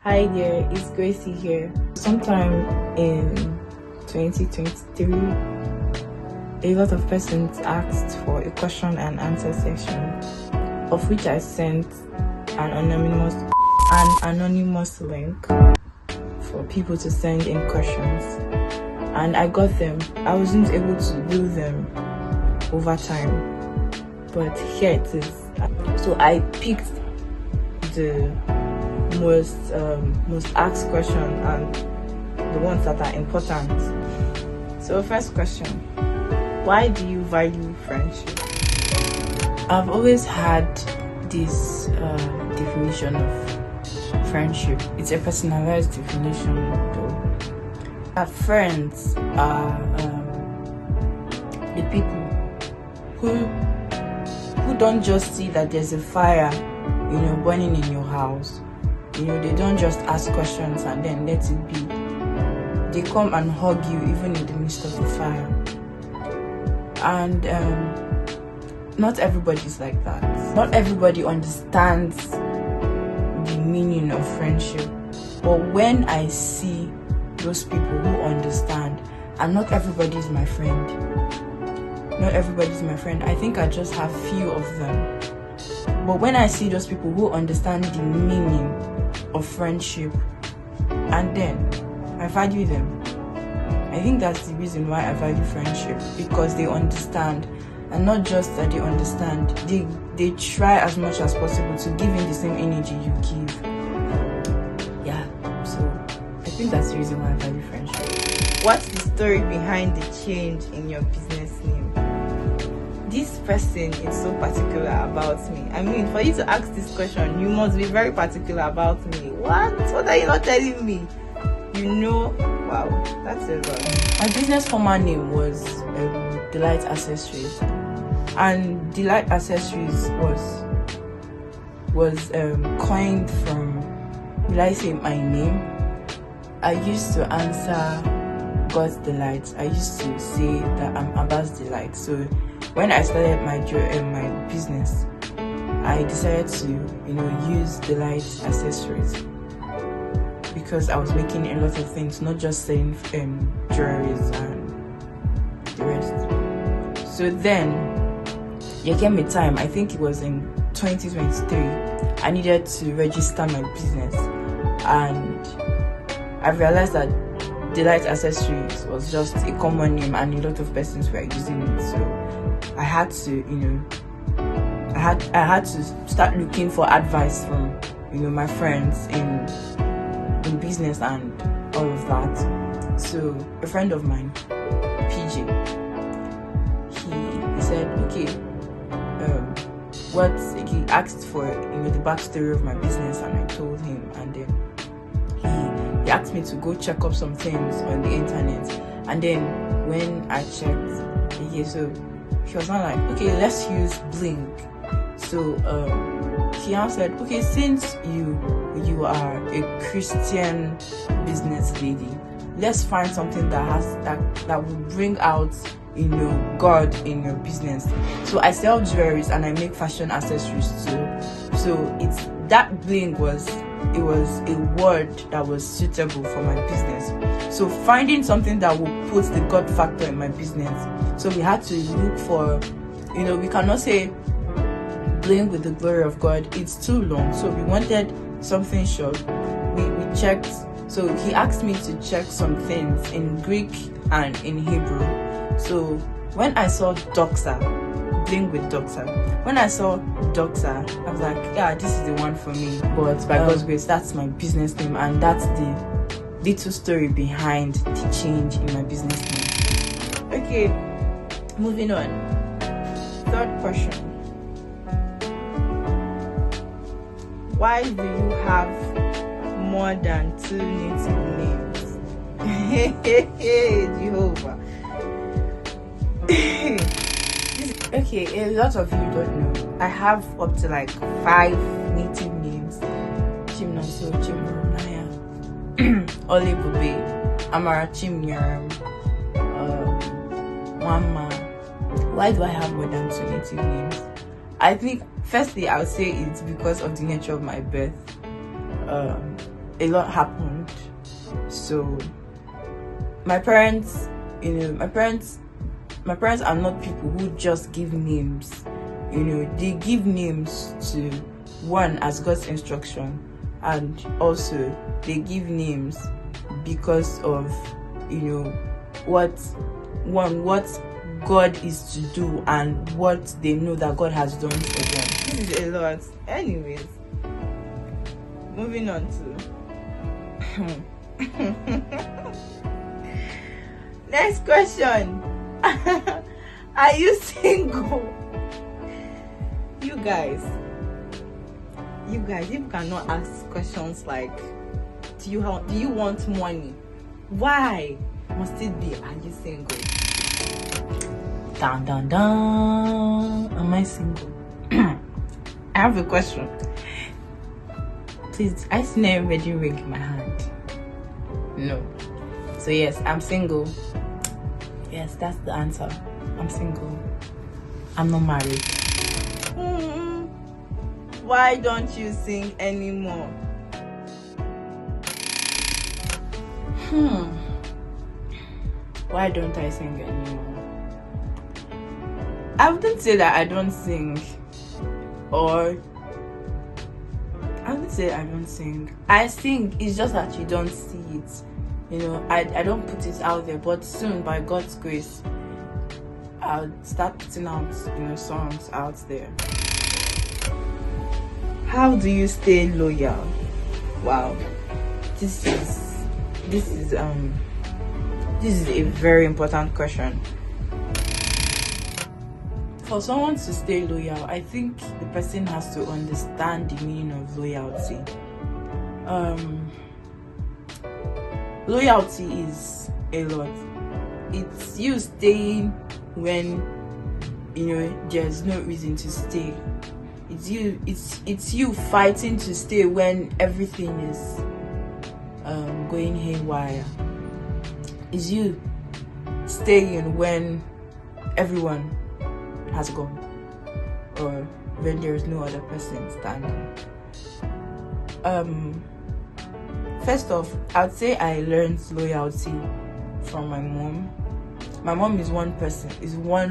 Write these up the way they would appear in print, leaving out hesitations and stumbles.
Hi there, it's Gracie here. Sometime in 2023, a lot of persons asked for a question and answer section, of which I sent an anonymous link for people to send in questions, and I got them. I wasn't able to do them over time, but here it is. So I picked the most asked question and the ones that are important. So first question, why do you value friendship? I've always had this definition of friendship. It's a personalized definition though. Our friends are the people who don't just see that there's a fire burning in your house. They don't just ask questions and then let it be. They come and hug you even in the midst of the fire. And not everybody's like that. Not everybody understands the meaning of friendship. But when I see those people who understand, and not everybody is my friend. Not everybody is my friend. I think I just have few of them. But when I see those people who understand the meaning of friendship, and then I value them. I think that's the reason why I value friendship, because they understand, and not just that they understand, they try as much as possible to give in the same energy you give. Yeah, so I think that's the reason why I value friendship. What's the story behind the change in your business name? This person is so particular about me. I mean, for you to ask this question, you must be very particular about me. What are you not telling me? Wow, that's a lot. My business former name was Delight Accessories, and Delight Accessories was coined from, will I say, my name. I used to answer God's Delight. I used to say that I'm Abba's Delight. So when I started my business, I decided to use Delight Accessories, because I was making a lot of things, not just selling jewelries and the rest. So then there came a time, I think it was in 2023, I needed to register my business, and I realized that Delight Accessories was just a common name and a lot of persons were using it. So I had to, I had to start looking for advice from, my friends in business and all of that. So a friend of mine, PJ, he said, okay, he asked for the backstory of my business, and I told him, and then he asked me to go check up some things on the internet. And then when I checked, so he was not like, okay, let's use Blink. So he now said, okay, since you are a Christian business lady, let's find something that will bring out God in your business. So I sell jewelries and I make fashion accessories too. So it's that Blink was a word that was suitable for my business. So finding something that will put the God factor in my business. So we had to look for, we cannot say Blink with the glory of God, it's too long. So we wanted something short. We checked. So he asked me to check some things in Greek and in Hebrew. So when I saw Doxa, Blink with Doxa, when I saw Doxa, I was like, yeah, this is the one for me. But by God's grace, that's my business name, and that's the little story behind the change in my business name. Okay, moving on. Third question. Why do you have more than 2 native names? Jehovah. Okay, a lot of you don't know. I have up to like 5 native names. Chimnaso, Chimronaya, Olebube, Amara Chimnyaram, Mama. Why do I have more than 2 native names? I think firstly I would say it's because of the nature of my birth. a lot happened. So my parents, my parents are not people who just give names. They give names to one as God's instruction, and also they give names because of what God is to do and what they know that God has done for them. This is a lot. Anyways, moving on to next question. Are you single? You guys, you cannot ask questions like, do you want money? Why must it be, are you single? Dun dun dun. Am I single? I have a question. Please, I see everybody ring my hand. No. So yes, I'm single. Yes, that's the answer. I'm single. I'm not married. Why don't you sing anymore? Why don't I sing anymore? I wouldn't say that I don't sing, or I wouldn't say I don't sing. I sing, it's just that you don't see it. I don't put it out there, but soon, by God's grace, I'll start putting out songs out there. How do you stay loyal? Wow, this is a very important question. For someone to stay loyal, I think the person has to understand the meaning of loyalty. Loyalty is a lot. It's you staying when there's no reason to stay. It's you fighting to stay when everything is going haywire. It's you staying when everyone has gone, or when there is no other person standing. First off, I'd say I learned loyalty from my mom. My mom is one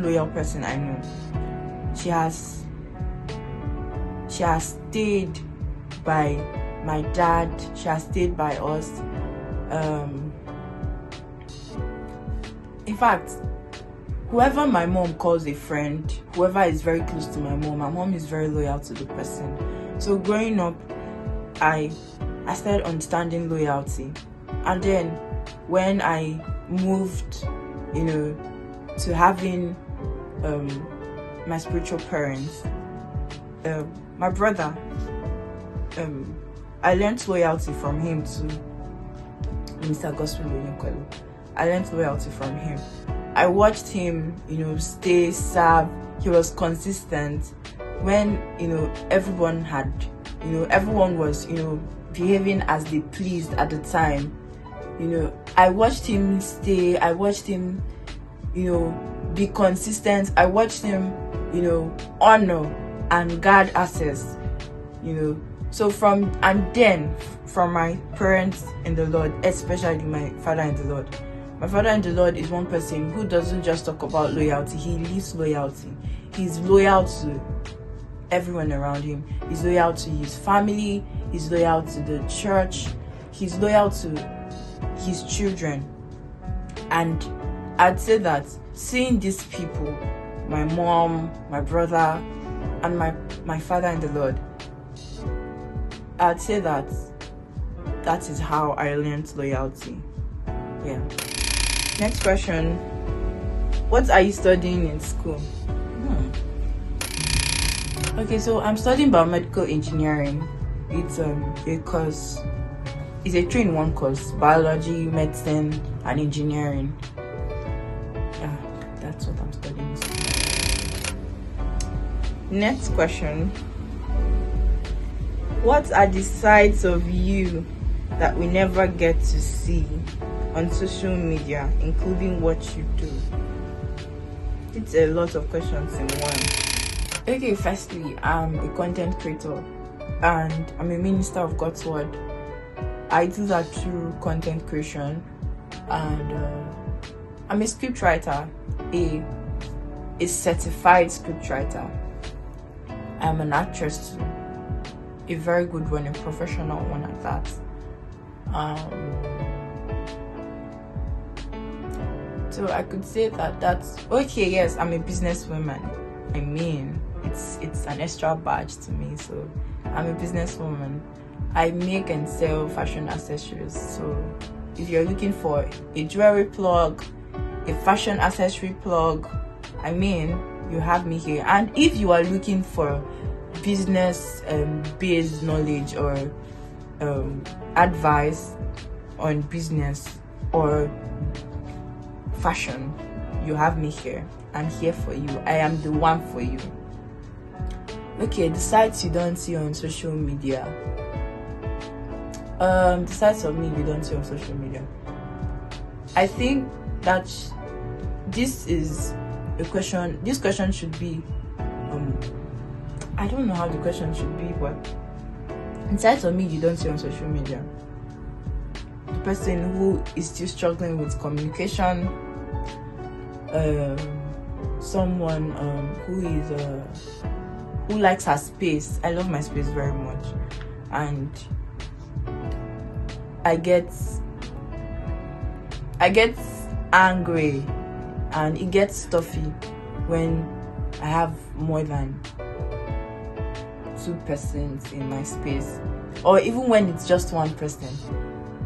loyal person I know. She has stayed by my dad. She has stayed by us. In fact, whoever my mom calls a friend, whoever is very close to my mom is very loyal to the person. So growing up, I started understanding loyalty. And then when I moved, to having my spiritual parents, my brother, I learned loyalty from him too. Mr. Gospel William, I learned loyalty from him. I watched him, stay, serve. He was consistent when, everyone was, behaving as they pleased at the time. I watched him stay. I watched him, be consistent. I watched him, honor and guard access, So from my parents in the Lord, especially my father in the Lord. My father in the Lord is one person who doesn't just talk about loyalty, he lives loyalty. He's loyal to everyone around him. He's loyal to his family, he's loyal to the church, he's loyal to his children. And I'd say that seeing these people, my mom, my brother, and my father in the Lord, I'd say that is how I learned loyalty. Yeah. Next question. What are you studying in school? Okay, so I'm studying biomedical engineering. It's a course. It's a 3-in-1 course: biology, medicine, and engineering. Yeah, that's what I'm studying in school. Next question. What are the sides of you that we never get to see on social media, including what you do? It's a lot of questions in one. Okay, firstly, I'm a content creator and I'm a minister of God's word. I do that through content creation, and I'm a scriptwriter, a certified scriptwriter. I'm an actress too, a very good one, a professional one at that. So I could say that's okay. Yes, I'm a businesswoman. I mean, it's an extra badge to me. So I'm a businesswoman. I make and sell fashion accessories. So if you're looking for a jewelry plug, a fashion accessory plug, I mean, you have me here. And if you are looking for business based knowledge or advice on business or fashion, you have me here. I'm here for you. I am the one for you. Okay, the sites you don't see on social media. The sides of me you don't see on social media. I think that this is a question. This question should be I don't know how the question should be, but the sides of me you don't see on social media. The person who is still struggling with communication, someone who likes her space. I love my space very much, and I get angry and it gets stuffy when I have more than 2 persons in my space, or even when it's just 1 person.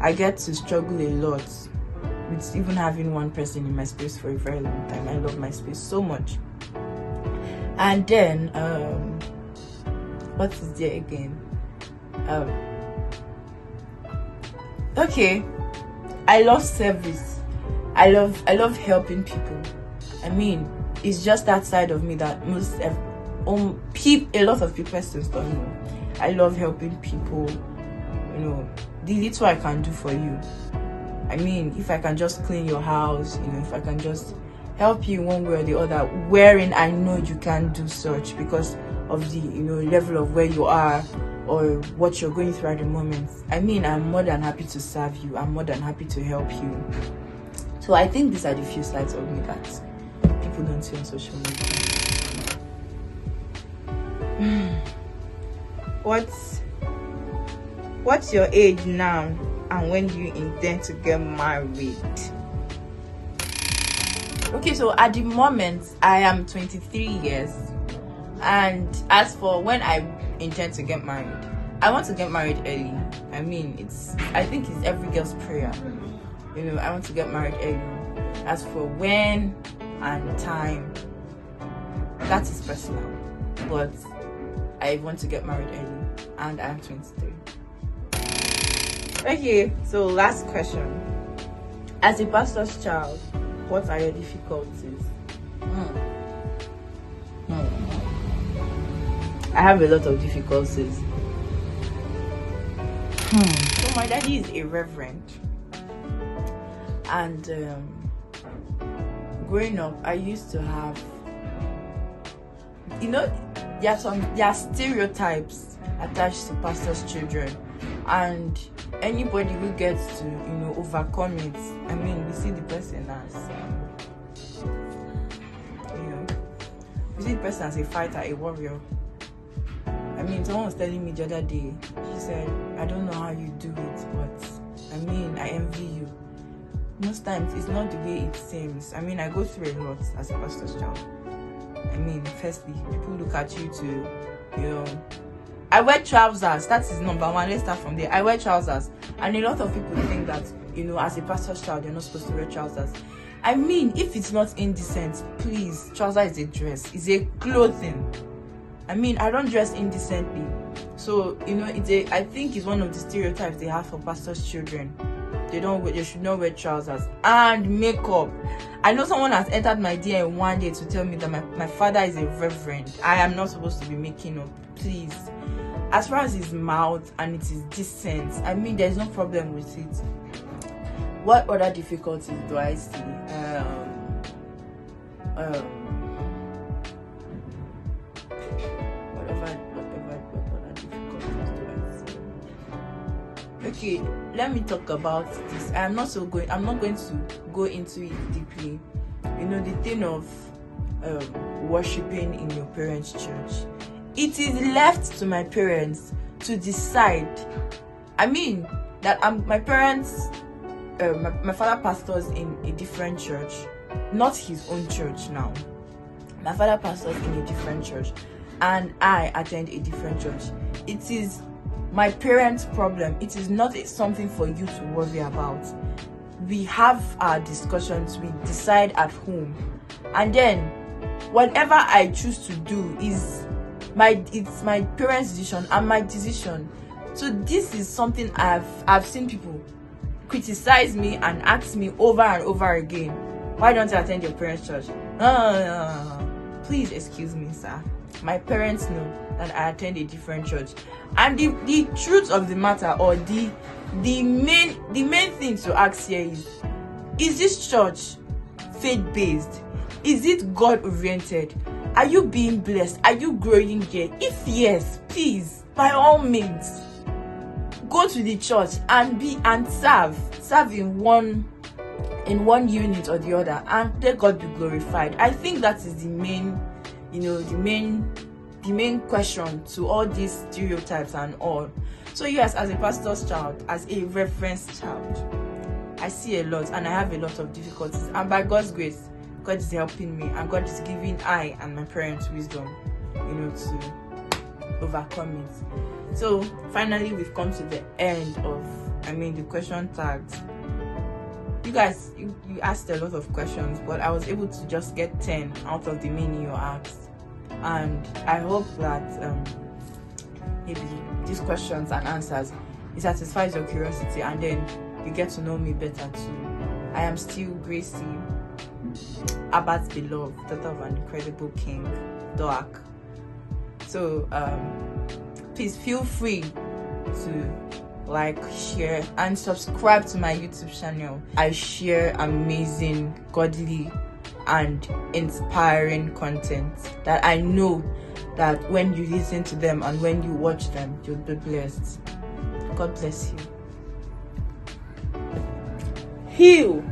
I get to struggle a lot with even having 1 person in my space for a very long time. I love my space so much. And then what is there again? Okay, I love service. I love helping people. I mean, it's just that side of me that a lot of people still don't know. I love helping people. You know, the little I can do for you. I mean, if I can just clean your house, you know, if I can just help you one way or the other, wherein I know you can do such because of the, you know, level of where you are or what you're going through at the moment. I mean, I'm more than happy to serve you. I'm more than happy to help you. So I think these are the few sides of me that people don't see on social media. What's your age now, and when do you intend to get married? Okay, so at the moment I am 23 years, and as for when I intend to get married, I want to get married early. I mean, I think it's every girl's prayer. You know, I want to get married early. As for when and time, that is personal, but I want to get married early, and I'm 23. Okay, so last question. As a pastor's child, what are your difficulties? I have a lot of difficulties. So my daddy is a reverend, and growing up, I used to have, you know, there are stereotypes attached to pastors' children, and anybody who gets to, you know, overcome it, I mean, we see the person as, you know, we see the person as a fighter, a warrior. I mean, someone was telling me the other day, she said, I don't know how you do it, but I mean, I envy you. Most times, it's not the way it seems. I mean, I go through a lot as a pastor's child. I mean, firstly, people look at you to, you know, I wear trousers. That is number 1. Let's start from there. I wear trousers, and a lot of people think that, you know, as a pastor's child, you're not supposed to wear trousers. I mean, if it's not indecent, please, trouser is a dress, it's a clothing. I mean, I don't dress indecently, so you know, I think it's one of the stereotypes they have for pastors' children. They should not wear trousers and makeup. I know someone has entered my DM one day to tell me that my father is a reverend. I am not supposed to be making up. Please, as far as his mouth and it is decent, I mean, there's no problem with it. What other difficulties do I see? What other difficulties do I see? okay, let me talk about this. I'm not going to go into it deeply. The thing of worshiping in your parents' church. It is left to my parents to decide. I mean that my parents, my father pastors in a different church, not his own church now. My father pastors in a different church, and I attend a different church. It is my parents' problem. It is not something for you to worry about. We have our discussions, we decide at home, and then whatever I choose to do it's my parents' decision and my decision. So this is something I've seen people criticize me and ask me over and over again, why don't you attend your parents' church? No. Please excuse me, sir. My parents know that I attend a different church, and the truth of the matter, or the main thing to ask here is this church faith-based? Is it God-oriented? Are you being blessed? Are you growing here? If yes, please, by all means, go to the church and serve in one unit or the other, and let God be glorified. I think that is the main question to all these stereotypes and all. So yes, as a pastor's child, as a reference child, I see a lot and I have a lot of difficulties, and by God's grace, God is helping me, and God is giving I and my parents wisdom, to overcome it. So finally, we've come to the end of, the question tags. You guys, you asked a lot of questions, but I was able to just get 10 out of the many you asked, and I hope that maybe these questions and answers, it satisfies your curiosity, and then you get to know me better too. I am still Gracie, Abba's beloved, daughter of an incredible king, Doak. So please feel free to like, share, and subscribe to my YouTube channel. I share amazing, godly, and inspiring content that I know that when you listen to them and when you watch them, you'll be blessed. God bless you. Heal.